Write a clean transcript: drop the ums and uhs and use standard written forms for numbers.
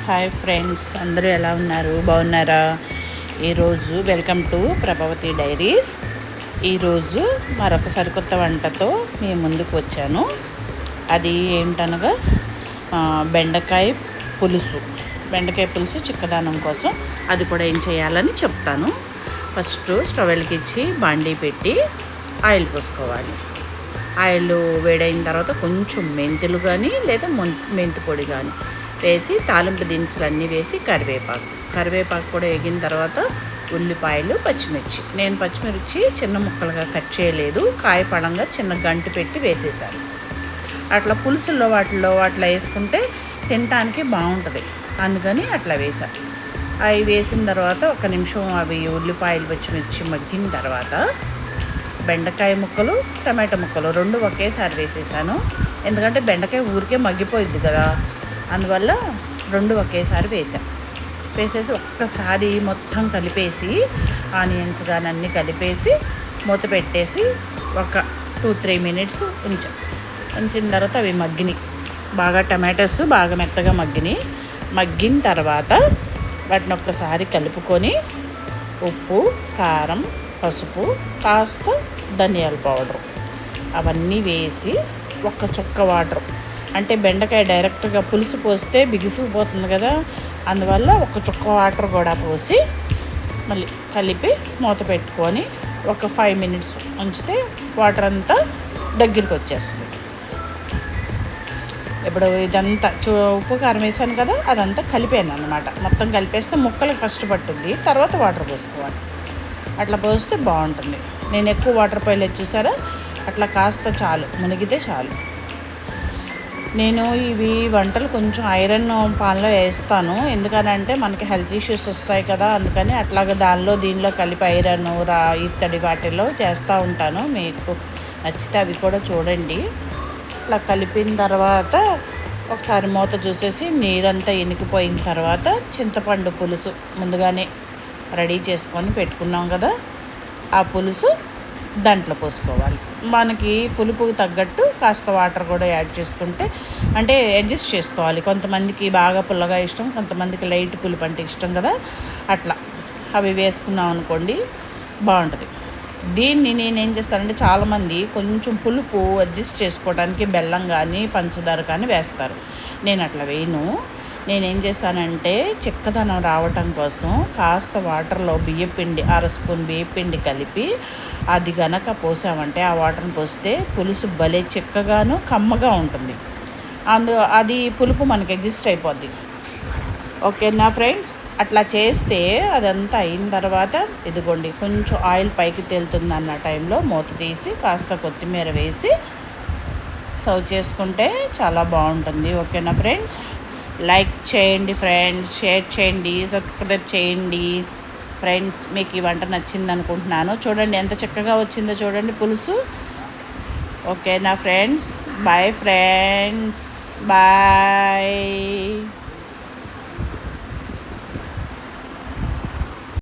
Hi friends, అందరూ ఎలా ఉన్నారు? బాగున్నారా? ఈరోజు వెల్కమ్ టు ప్రభావతి డైరీస్. ఈరోజు మరొక సరికొత్త వంటతో మీ ముందుకు వచ్చాను. అది ఏంటనగా బెండకాయ పులుసు. బెండకాయ పులుసు చిక్కదనం కోసం అది కూడా ఏం చేయాలని చెప్తాను. ఫస్ట్ స్టవ్ వెలిగించి బాండీ పెట్టి ఆయిల్ పోసుకోవాలి. ఆయిల్ వేడైన తర్వాత కొంచెం మెంతులు కానీ లేదా మెంతి పొడి కానీ వేసి తాలింపు దినుసులు అన్నీ వేసి కరివేపాకు కూడా వేగిన తర్వాత ఉల్లిపాయలు, పచ్చిమిర్చి. నేను పచ్చిమిర్చి చిన్న ముక్కలుగా కట్ చేయలేదు, కాయ పడంగా చిన్న గంటు పెట్టి వేసేసాను. అట్లా పులుసుల్లో వాటిలో వేసుకుంటే తినటానికి బాగుంటుంది, అందుకని అట్లా వేసాను. అవి వేసిన తర్వాత ఒక నిమిషం అవి ఉల్లిపాయలు, పచ్చిమిర్చి మగ్గిన తర్వాత బెండకాయ ముక్కలు, టమాటా ముక్కలు రెండు ఒకేసారి వేసేసాను. ఎందుకంటే బెండకాయ ఊరికే మగ్గిపోయిద్ది కదా, అందువల్ల రెండు ఒకేసారి వేసేసి ఒక్కసారి మొత్తం కలిపేసి ఆనియన్స్ కానీ అన్నీ కలిపేసి మూత పెట్టేసి ఒక 2-3 మినిట్స్ ఉంచిన తర్వాత అవి మగ్గినాయి బాగా. టమాటాస్ బాగా మెత్తగా మగ్గిన తర్వాత వాటిని ఒక్కసారి కలుపుకొని ఉప్పు, కారం, పసుపు, కాస్త ధనియాల పౌడరు అవన్నీ వేసి ఒక్క చుక్క వాటర్, అంటే బెండకాయ డైరెక్ట్గా పులుసు పోస్తే బిగిసిపోతుంది కదా, అందువల్ల ఒక చుక్క వాటర్ కూడా పోసి మళ్ళీ కలిపి మూత పెట్టుకొని ఒక 5 మినిట్స్ ఉంచితే వాటర్ అంతా దగ్గరికి వచ్చేస్తుంది. ఇప్పుడు ఇదంతా ఉప్పు కారం వేసాను కదా, అదంతా కలిపాను అన్నమాట. మొత్తం కలిపేస్తే ముక్కలకు ఫస్ట్ పట్టుద్ది, తర్వాత వాటర్ పోసుకోవాలి. అట్లా పోస్తే బాగుంటుంది. నేను ఎక్కువ వాటర్ పోయలేదు చూసారా, అట్లా కాస్త చాలు, మునిగితే చాలు. నేను ఇవి వంటలు కొంచెం ఐరన్ పాన్లో వేస్తాను, ఎందుకనంటే మనకి హెల్త్ ఇష్యూస్ వస్తాయి కదా, అందుకని అట్లాగా దీనిలో కలిపి ఐరన్, ఇత్తడి వాటిల్లో చేస్తూ ఉంటాను. మీకు నచ్చితే అవి కూడా చూడండి. అట్లా కలిపిన తర్వాత ఒకసారి మూత చూసేసి నీరంతా ఇనికిపోయిన తర్వాత చింతపండు పులుసు ముందుగానే రెడీ చేసుకొని పెట్టుకున్నాం కదా, ఆ పులుసు దాంట్లో పోసుకోవాలి. మనకి పులుపుకు తగ్గట్టు కాస్త వాటర్ కూడా యాడ్ చేసుకుంటే, అంటే అడ్జస్ట్ చేసుకోవాలి. కొంతమందికి బాగా పుల్లగా ఇష్టం, కొంతమందికి లైట్ పులుపు అంటే ఇష్టం కదా, అట్లా అవి వేసుకున్నాం అనుకోండి బాగుంటుంది. దీన్ని నేనేం చేస్తానంటే, చాలామంది కొంచెం పులుపు అడ్జస్ట్ చేసుకోవడానికి బెల్లం కానీ పంచదార కానీ వేస్తారు. నేను అట్లా వేయను. నేనేం చేశానంటే చిక్కదనం రావటం కోసం కాస్త వాటర్లో బియ్యపిండి, 1/2 స్పూన్ బియ్యపిండి కలిపి అది గనక పోసామంటే, ఆ వాటర్ని పోస్తే పులుసు భలే చిక్కగాను కమ్మగా ఉంటుంది. అది పులుపు మనకి అడ్జస్ట్ అయిపోద్ది. ఓకేనా ఫ్రెండ్స్? అట్లా చేస్తే అదంతా అయిన తర్వాత ఇదిగోండి కొంచెం ఆయిల్ పైకి తేలుతుంది అన్న టైంలో మూత తీసి కాస్త కొత్తిమీర వేసి సర్వ్ చేసుకుంటే చాలా బాగుంటుంది. ఓకేనా ఫ్రెండ్స్? లైక్ చేయండి ఫ్రెండ్స్, షేర్ చేయండి, సబ్స్క్రైబ్ చేయండి ఫ్రెండ్స్. మీకు ఈ వంట నచ్చింది అనుకుంటున్నాను. చూడండి ఎంత చక్కగా వచ్చిందో చూడండి పులుసు. ఓకేనా ఫ్రెండ్స్? Bye friends, bye.